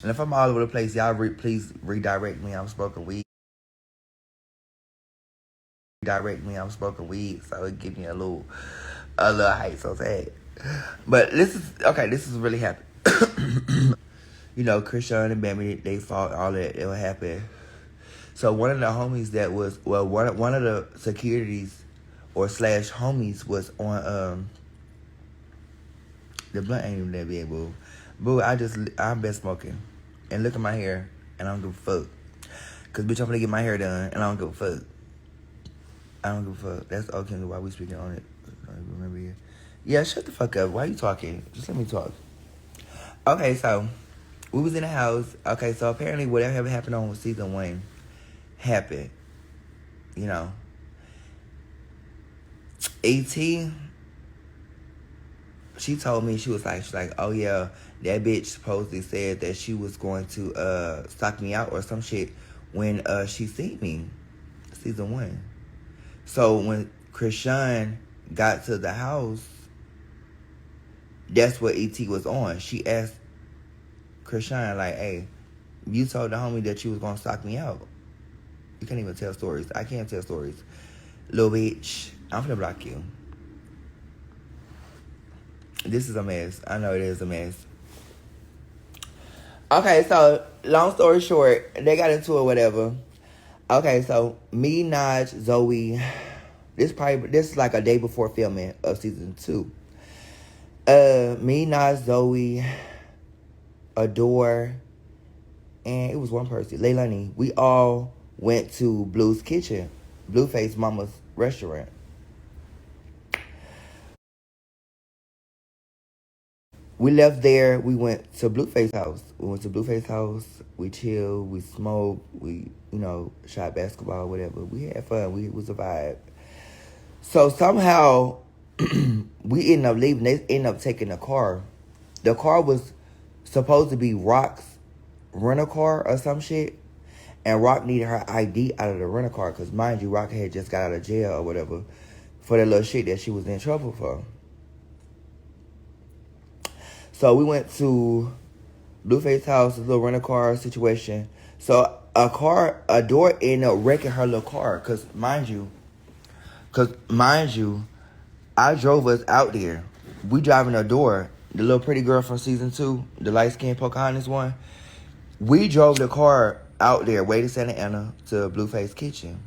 And if I'm all over the place, y'all please redirect me. I'm smoking weed. Direct me. I'm smoking weed, so it give me a little height. So sad. But this is okay. This is really happening. Christian and Bambi, they fought. All that it would happen. So one of the homies that was one of the securities or slash homies was on the blunt ain't even that big, boo. Boo, I've been smoking. And look at my hair and I don't give a fuck. Cause bitch I'm gonna get my hair done and I don't give a fuck. I don't give a fuck. That's okay why we speaking on it. I don't remember you. Yeah, shut the fuck up. Why you talking? Just let me talk. Okay, so we was in the house. Okay, so apparently whatever happened on season 1 happened. You know. AT, she told me, she's like, oh yeah, that bitch supposedly said that she was going to stock me out or some shit when she seen me, season 1. So when Krishan got to the house, that's what ET was on. She asked Krishan, like, hey, you told the homie that you was gonna stock me out. You can't even tell stories. I can't tell stories. Little bitch, I'm finna block you. This is a mess. I know it is a mess. Okay, so long story short, they got into it, whatever. Okay, so me, Naj, Zoe, this is like a day before filming of season 2. Me, Naj, Zoe, Adore, and it was one person, Leilani. We all went to Blue's Kitchen, Blueface Mama's restaurant. We left there. We went to Blueface house. We chilled. We smoked. We, shot basketball, whatever. We had fun. It was a vibe. So somehow we ended up leaving. They ended up taking the car. The car was supposed to be Rock's rental car or some shit. And Rock needed her ID out of the rental car. Because mind you, Rock had just got out of jail or whatever for that little shit that she was in trouble for. So we went to Blueface house, a little rental car situation. So a door ended up wrecking her little car. Cause mind you, I drove us out there. We driving a door. The little pretty girl from season 2, the light skinned Pocahontas one. We drove the car out there, way to Santa Ana to Blueface Kitchen.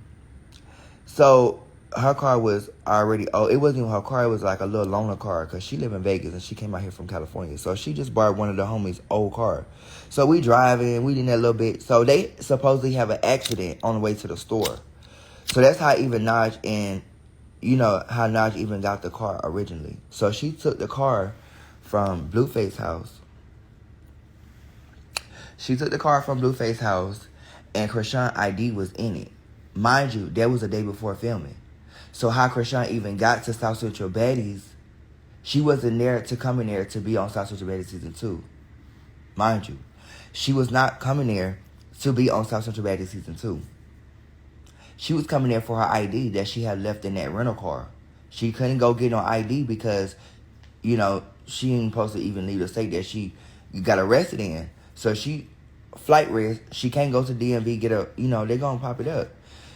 So her car was already, it wasn't even her car, it was like a little loaner car because she lived in Vegas and she came out here from California. So she just borrowed one of the homies' old car. So we driving, we did that little bit. So they supposedly have an accident on the way to the store. So that's how even Naj and, how Naj even got the car originally. So she took the car from Blueface house. And Krishan ID was in it. Mind you, that was a day before filming. So how Krishan even got to South Central Baddies, she wasn't there to come in there to be on South Central Baddies season 2. Mind you, she was not coming there to be on South Central Baddies season 2. She was coming there for her ID that she had left in that rental car. She couldn't go get no ID because, she ain't supposed to even leave the state that she got arrested in. So flight risk, she can't go to DMV, they're going to pop it up.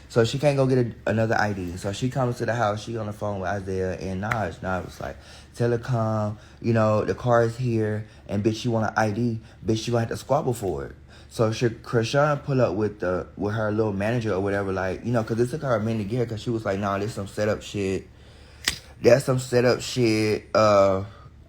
So she can't go get another ID. So she comes to the house. She on the phone with Isaiah and Naj. Naj was like, tell her come. The car is here. And bitch, you want an ID? Bitch, you gonna have to squabble for it. So Krishan pull up with her little manager or whatever, like, because it took her a minute to get her because she was like, nah, this some setup shit. That's some setup shit.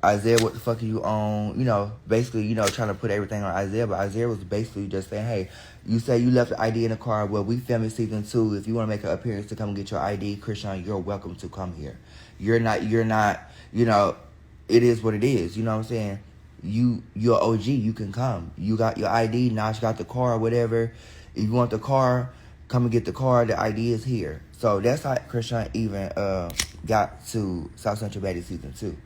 Isaiah, what the fuck are you on? Basically, trying to put everything on Isaiah. But Isaiah was basically just saying, hey, you say you left the ID in the car. Well, we filming season 2. If you want to make an appearance to come get your ID, Krishan, you're welcome to come here. You're not, it is what it is. You know what I'm saying? You're OG. You can come. You got your ID. Naj got the car, whatever. If you want the car, come and get the car. The ID is here. So that's how Krishan even got to South Central Baddies season 2.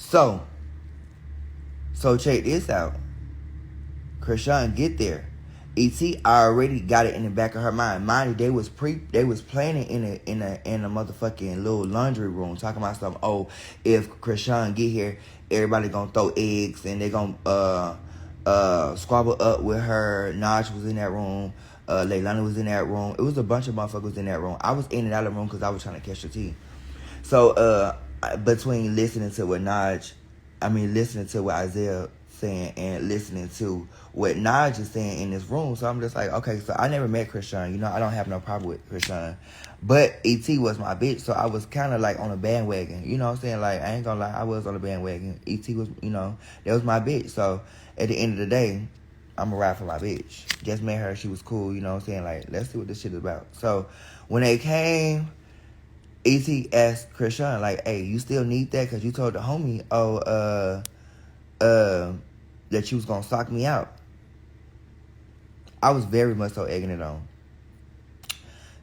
So check this out. Krishan get there. E.T. already got it in the back of her mind. Mind you, they was planning in a motherfucking little laundry room, talking about something. Oh, if Krishan get here, everybody gonna throw eggs and they gonna squabble up with her. Naj was in that room. Leilani was in that room. It was a bunch of motherfuckers in that room. I was in and out of the room because I was trying to catch the tea. So between listening to listening to what Isaiah saying and listening to what Naj is saying in this room, so I'm just like, okay, so I never met Krishan. You know, I don't have no problem with Krishan. But E.T. was my bitch, so I was kind of like on a bandwagon. You know what I'm saying? Like, I ain't gonna lie, I was on a bandwagon. E.T. was, that was my bitch. So at the end of the day, I'm gonna ride for my bitch. Just met her, she was cool, you know what I'm saying? Like, let's see what this shit is about. So when they came, E.T. asked Krishan, like, hey, you still need that? Because you told the homie, that you was going to sock me out. I was very much so egging it on.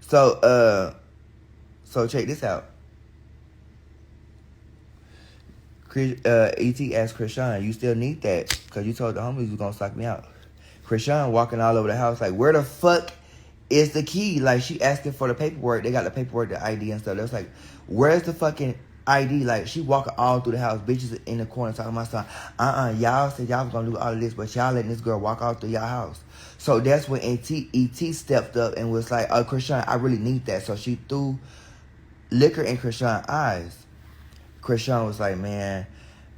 So check this out. E.T. asked Krishan, you still need that? Because you told the homies you was going to sock me out. Krishan walking all over the house like, where the fuck is the key? Like, she asking for the paperwork. They got the paperwork, the ID and stuff. They was like, where's the fucking ID? Like, she walking all through the house. Bitches in the corner talking about something. Y'all said y'all was going to do all of this, but y'all letting this girl walk all through y'all house. So that's when E.T. stepped up and was like, oh, Krishan, I really need that. So she threw liquor in Krishan's eyes. Krishan was like, man,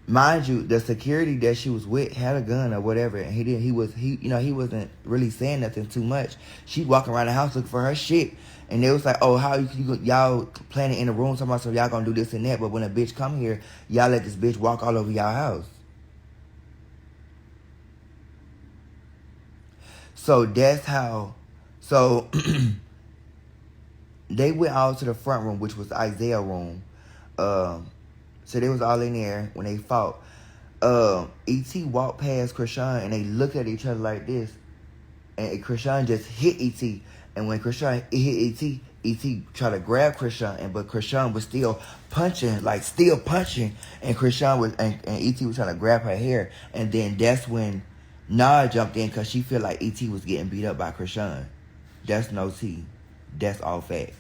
mind you, the security that she was with had a gun or whatever, and he wasn't really saying nothing too much. She walking around the house looking for her shit, and they was like, oh, how y'all planning in the room talking about so y'all gonna do this and that, but when a bitch come here, y'all let this bitch walk all over y'all house. So that's how. So they went out to the front room, which was Isaiah's room. So they was all in there when they fought. E.T. walked past Krishan and they looked at each other like this. And Krishan just hit E.T. And when Krishan hit E.T., E.T. tried to grab Krishan, but Krishan was still punching. And Krishan was and E.T. was trying to grab her hair. And then that's when Nah jumped in because she feel like E.T. was getting beat up by Krishan. That's no tea. That's all facts.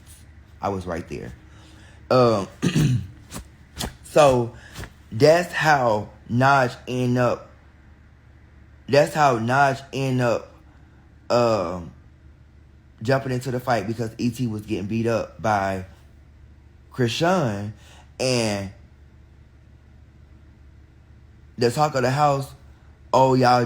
I was right there. So that's how Naj end up jumping into the fight because E.T. was getting beat up by Krishan, and the talk of the house, oh, y'all